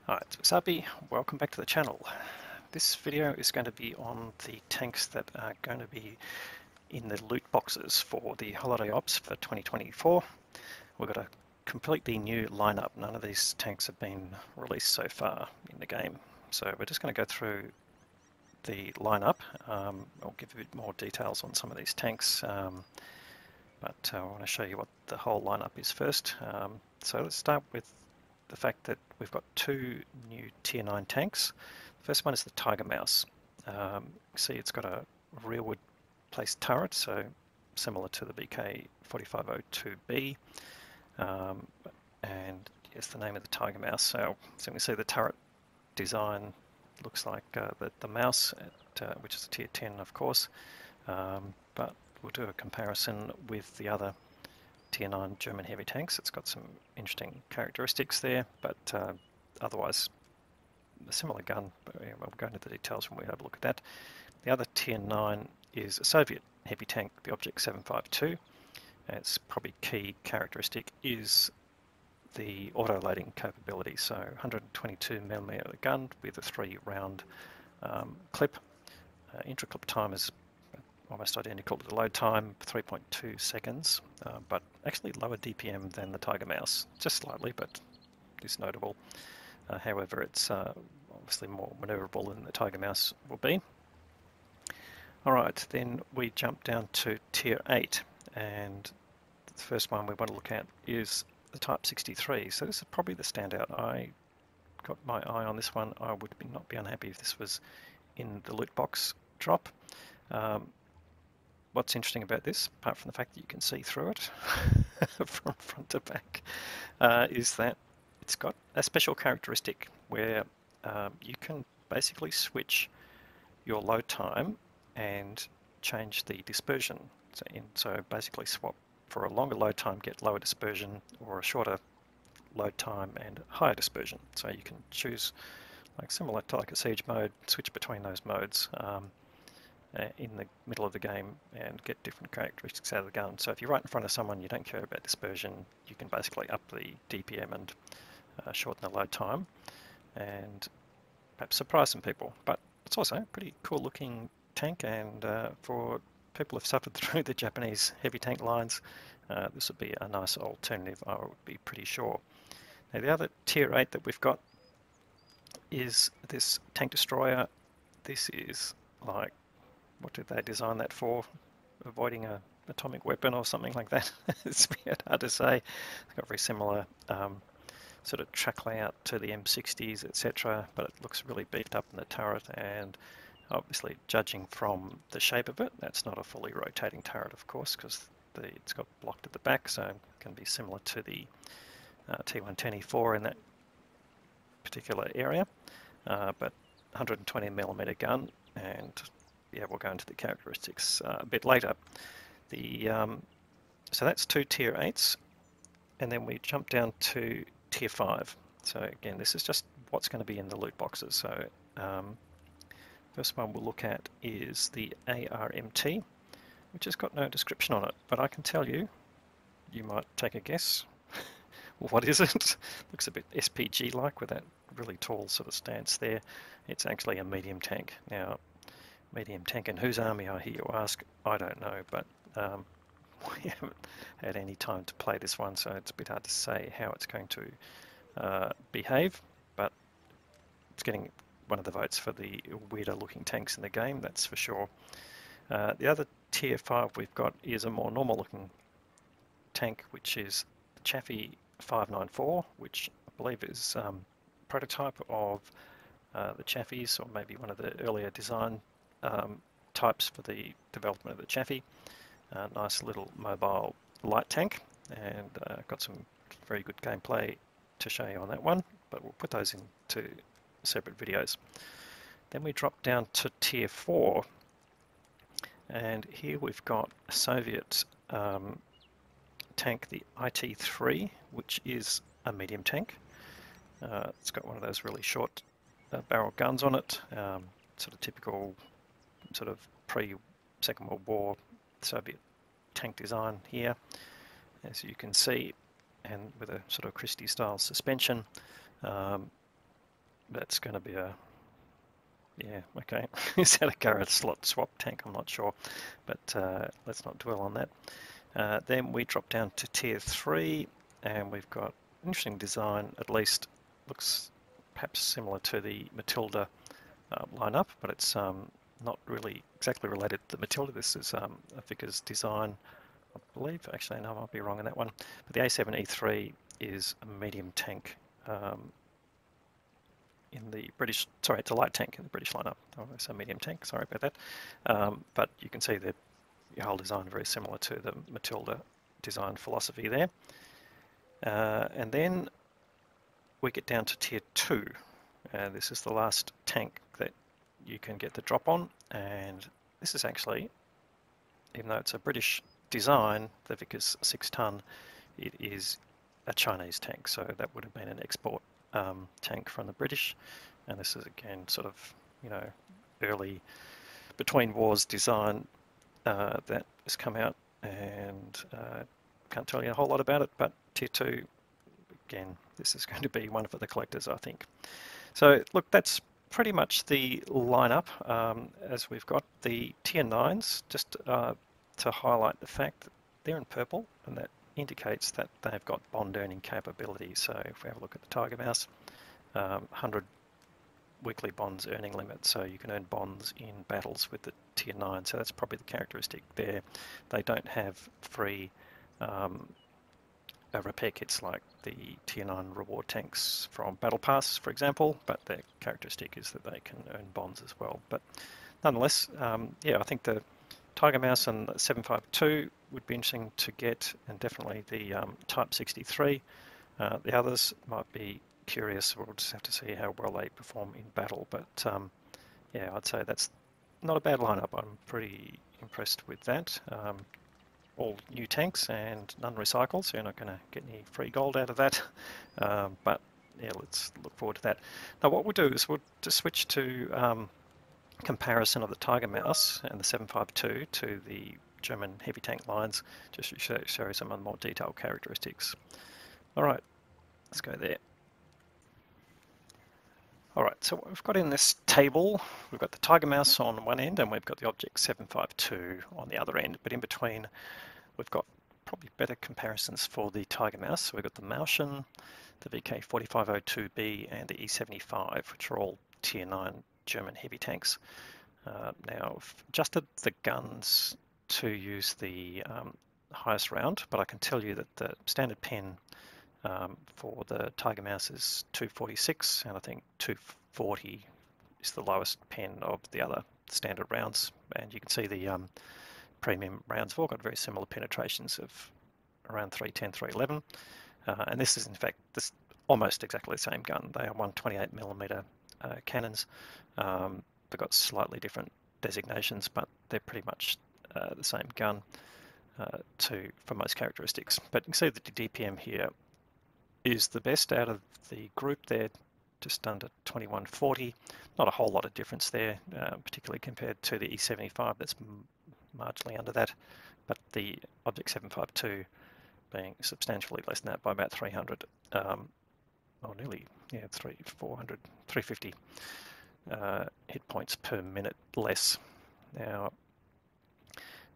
Hi, it's Wasabi. Welcome back to the channel. This video is going to be on the tanks that are going to be in the loot boxes for the Holiday Ops for 2024. We've got a completely new lineup. None of these tanks have been released so far in the game. So we're just going to go through the lineup. I'll give a bit more details on some of these tanks, but I want to show you what the whole lineup is first. So let's start with the fact that we've got two new Tier 9 tanks. The first one is the Tiger Mouse. See, it's got a rearward placed turret, so similar to the BK4502B. And yes, the name of the Tiger Mouse. So we can see the turret design looks like the mouse, which is a Tier 10, of course. But we'll do a comparison with the other Tier 9 German heavy tanks. It's got some interesting characteristics there, but otherwise a similar gun. But we'll go into the details when we have a look at that. The other Tier 9 is a Soviet heavy tank, the Object 752. Its probably key characteristic is the auto-loading capability. So 122mm gun with a 3-round clip. Intra-clip time is almost identical to the load time, 3.2 seconds, but actually lower DPM than the Tiger Mouse, just slightly, but it's notable. However, it's obviously more maneuverable than the Tiger Mouse will be. Alright, then we jump down to Tier 8, and the first one we want to look at is the Type 63. So this is probably the standout. I got my eye on this one. I would not be unhappy if this was in the loot box drop. What's interesting about this, apart from the fact that you can see through it from front to back, is that it's got a special characteristic where you can basically switch your load time and change the dispersion. So basically swap for a longer load time, get lower dispersion, or a shorter load time and higher dispersion. So you can choose, like similar to like a siege mode, switch between those modes in the middle of the game and get different characteristics out of the gun. So if you're right in front of someone, you don't care about dispersion, you can basically up the DPM and shorten the load time and perhaps surprise some people. But it's also a pretty cool looking tank, and for people who've suffered through the Japanese heavy tank lines, this would be a nice alternative, I would be pretty sure. Now the other Tier 8 that we've got is this tank destroyer. This is like, what did they design that for? Avoiding an atomic weapon or something like that? It's a bit hard to say. It's got very similar sort of track layout to the M60s, etc., but it looks really beefed up in the turret, and obviously judging from the shape of it, that's not a fully rotating turret, of course, because it's got blocked at the back, so it can be similar to the T110E4 in that particular area, but 120mm gun, and yeah, we'll go into the characteristics a bit later. So that's two Tier 8s, and then we jump down to Tier 5. So again, this is just what's going to be in the loot boxes. So first one we'll look at is the ARMT, which has got no description on it, but I can tell you, you might take a guess. What is it? Looks a bit SPG-like with that really tall sort of stance there. It's actually a medium tank. Now, medium tank in whose army, I hear you ask? I don't know, but we haven't had any time to play this one, so it's a bit hard to say how it's going to behave, but it's getting one of the votes for the weirder looking tanks in the game, that's for sure. The other Tier 5 we've got is a more normal looking tank, which is the Chaffee 594, which I believe is a prototype of the Chaffies, or maybe one of the earlier design types for the development of the Chaffee. Nice little mobile light tank, and got some very good gameplay to show you on that one, but we'll put those into separate videos. Then we drop down to Tier 4, and here we've got a Soviet tank, the IT-3, which is a medium tank. It's got one of those really short barrel guns on it, sort of typical sort of pre-Second World War Soviet tank design here, as you can see, and with a sort of Christie style suspension. that's going to be a, yeah, okay. Is that a Garrett slot swap tank? I'm not sure, but let's not dwell on that. Then we drop down to tier 3, and we've got interesting design, at least looks perhaps similar to the Matilda lineup, but it's not really exactly related to the Matilda. This is a Vickers design, I believe. Actually, no, I might be wrong on that one. But the A7E3 is a medium tank in the British, sorry, it's a light tank in the British lineup. Oh, it's a medium tank, sorry about that. But you can see the whole design very similar to the Matilda design philosophy there. And then we get down to tier 2. This is the last tank that you can get the drop on, and this is actually, even though it's a British design, the Vickers 6-ton, it is a Chinese tank, so that would have been an export tank from the British, and this is again sort of, you know, early between wars design that has come out, and can't tell you a whole lot about it, but tier 2, again, this is going to be one for the collectors, I think. So look, that's pretty much the lineup as we've got the tier 9s, just to highlight the fact that they're in purple, and that indicates that they've got bond earning capability. So if we have a look at the Tiger Mouse, 100 weekly bonds earning limit, so you can earn bonds in battles with the tier 9, so that's probably the characteristic there. They don't have free repair kits like the tier 9 reward tanks from Battle Pass, for example, but their characteristic is that they can earn bonds as well. But nonetheless, yeah, I think the Tiger Mouse and the 752 would be interesting to get, and definitely the Type 63. The others might be curious. We'll just have to see how well they perform in battle. But yeah, I'd say that's not a bad lineup. I'm pretty impressed with that. All new tanks and none recycled, so you're not going to get any free gold out of that. But yeah, let's look forward to that. Now what we'll do is we'll just switch to comparison of the Tiger Mouse and the 752 to the German heavy tank lines, just to show some of the more detailed characteristics. All right, let's go there. All right, so what we've got in this table, we've got the Tiger Mouse on one end and we've got the Object 752 on the other end, but in between we've got probably better comparisons for the Tiger Mouse. So we've got the Mauschen, the VK4502B and the E75, which are all tier 9 German heavy tanks. Now I've adjusted the guns to use the highest round, but I can tell you that the standard pen for the Tiger Mouse is 246, and I think 240 is the lowest pen of the other standard rounds. And you can see the premium rounds have all got very similar penetrations of around 310, 311. And this is in fact almost exactly the same gun. They are 128mm cannons. They've got slightly different designations, but they're pretty much the same gun for most characteristics. But you can see that the DPM here is the best out of the group there, just under 2140. Not a whole lot of difference there, particularly compared to the E75 that's marginally under that, but the Object 752 being substantially less than that by about 300, or nearly, yeah, 400, 350 hit points per minute less. Now,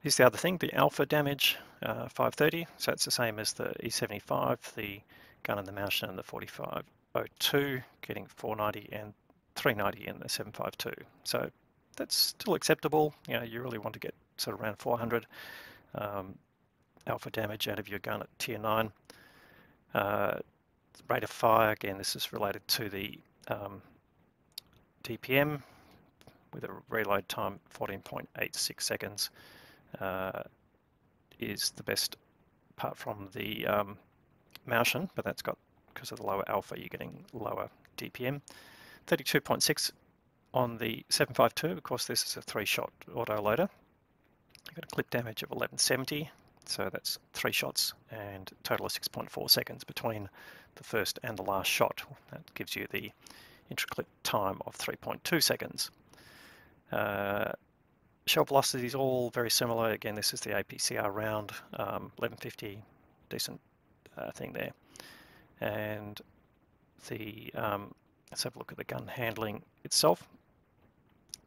here's the other thing, the alpha damage, 530, so it's the same as the E75, the gun and the Mauschen and the 4502, getting 490 and 390 in the 752. So that's still acceptable. You know, you really want to get sort of around 400 alpha damage out of your gun at tier 9. Rate of fire, again, this is related to the DPM with a reload time 14.86 seconds is the best apart from the Mauschen, but that's got, because of the lower alpha, you're getting lower DPM. 32.6 on the 752, of course this is a 3-shot autoloader. You've got a clip damage of 1170, so that's 3 shots and a total of 6.4 seconds between the first and the last shot. That gives you the intra-clip time of 3.2 seconds. Shell velocity is all very similar. Again, this is the APCR round, 1150, decent thing there. And the Let's have a look at the gun handling itself.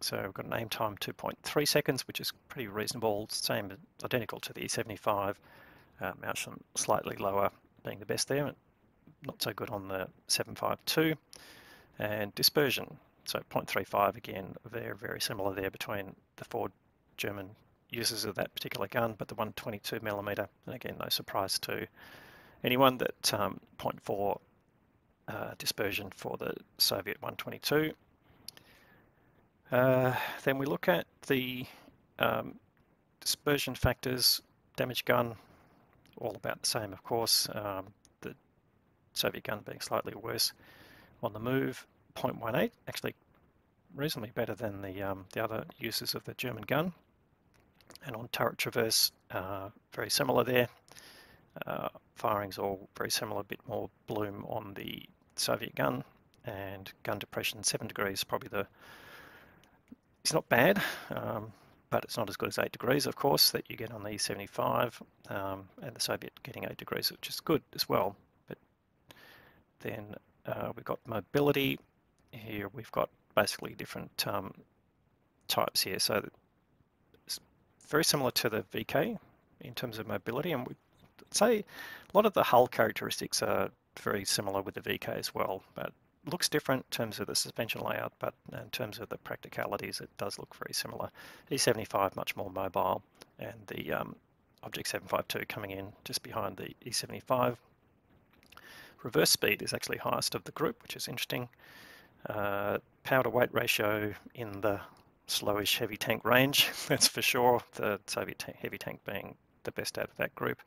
So we've got an aim time 2.3 seconds, which is pretty reasonable, same, identical to the E75. Motion slightly lower being the best there, not so good on the 7.52. And dispersion, so 0.35 again, very similar there between the 4 German users of that particular gun, but the 122mm, and again, no surprise to anyone that 0.4 dispersion for the Soviet 122. Then we look at the dispersion factors, damage gun, all about the same, of course. The Soviet gun being slightly worse. On the move, 0.18, actually reasonably better than the other uses of the German gun. And on turret traverse, very similar there. Firing's all very similar, a bit more bloom on the Soviet gun, and gun depression 7 degrees, probably it's not bad, but it's not as good as 8 degrees, of course, that you get on the E75, and the Soviet getting 8 degrees, which is good as well. But then we've got mobility. Here we've got basically different types here. So it's very similar to the VK in terms of mobility, and we'd say a lot of the hull characteristics are very similar with the VK as well, but looks different in terms of the suspension layout, but in terms of the practicalities, it does look very similar. E75 much more mobile, and the Object 752 coming in just behind the E75. Reverse speed is actually highest of the group, which is interesting. Power to weight ratio in the slowish heavy tank range, that's for sure. The Soviet heavy tank being the best out of that group.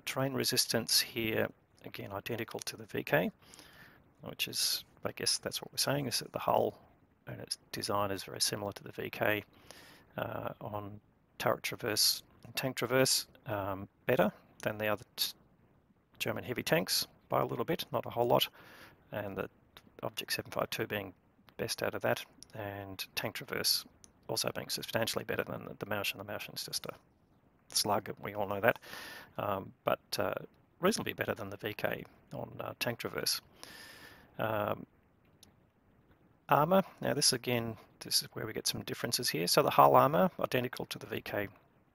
Terrain resistance here, again, identical to the VK, which is, I guess that's what we're saying, is that the hull and its design is very similar to the VK. On turret traverse and tank traverse, better than the other German heavy tanks by a little bit, not a whole lot, and the Object 752 being best out of that, and tank traverse also being substantially better than the Mauschen. The Mauschen is just a slug, we all know that, but reasonably better than the VK on tank traverse. Armour, now this is where we get some differences here. So the hull armour, identical to the VK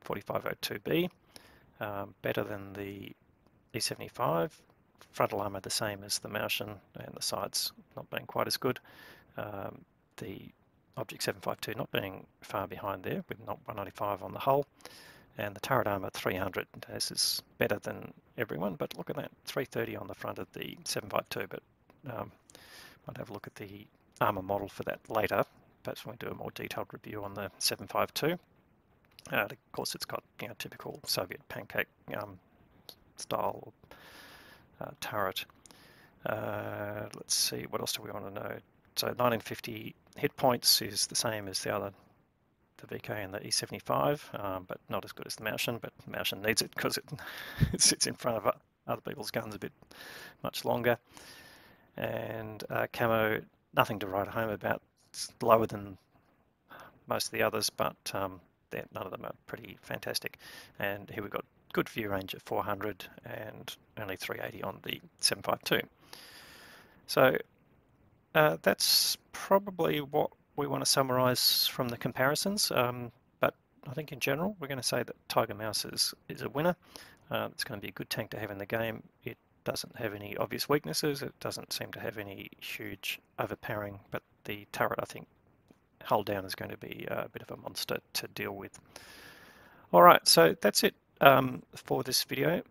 4502B, better than the E75. Frontal armour the same as the Mauschen, and the sides not being quite as good. The Object 752 not being far behind there, with not 195 on the hull. And the turret armour 300, this is better than everyone, but look at that, 330 on the front of the 752, but might have a look at the armour model for that later, perhaps when we do a more detailed review on the 752. Of course, it's got typical Soviet pancake style turret. Let's see, what else do we want to know? So 1950 hit points is the same as the VK and the E75, but not as good as the Mauschen, but the Mauschen needs it because it sits in front of other people's guns a bit much longer. And camo, nothing to write home about. It's lower than most of the others, but none of them are pretty fantastic. And here we've got good view range at 400 and only 380 on the 752. So that's probably what we want to summarize from the comparisons, but I think in general we're going to say that Tiger Mouse is a winner. It's going to be a good tank to have in the game. It doesn't have any obvious weaknesses, it doesn't seem to have any huge overpowering, but the turret, I think, hull down is going to be a bit of a monster to deal with. Alright, so that's it for this video.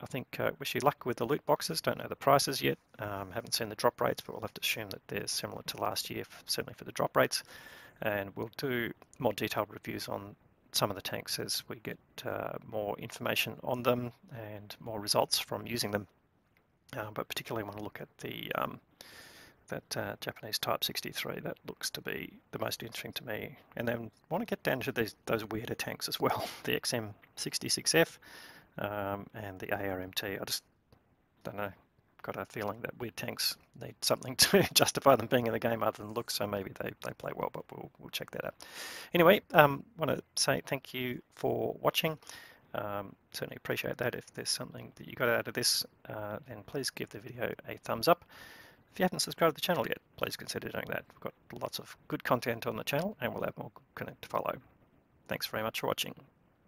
I think wish you luck with the loot boxes. Don't know the prices yet, haven't seen the drop rates, but we'll have to assume that they're similar to last year, certainly for the drop rates, and we'll do more detailed reviews on some of the tanks as we get more information on them and more results from using them, but particularly want to look at the that Japanese Type 63. That looks to be the most interesting to me, and then want to get down to those weirder tanks as well, the XM66F and the ARMT. I just don't know, got a feeling that weird tanks need something to justify them being in the game other than looks, so maybe they play well, but we'll check that out. Anyway, want to say thank you for watching. Certainly appreciate that. If there's something that you got out of this, then please give the video a thumbs up. If you haven't subscribed to the channel yet, please consider doing that. We've got lots of good content on the channel and we'll have more content to follow. Thanks very much for watching.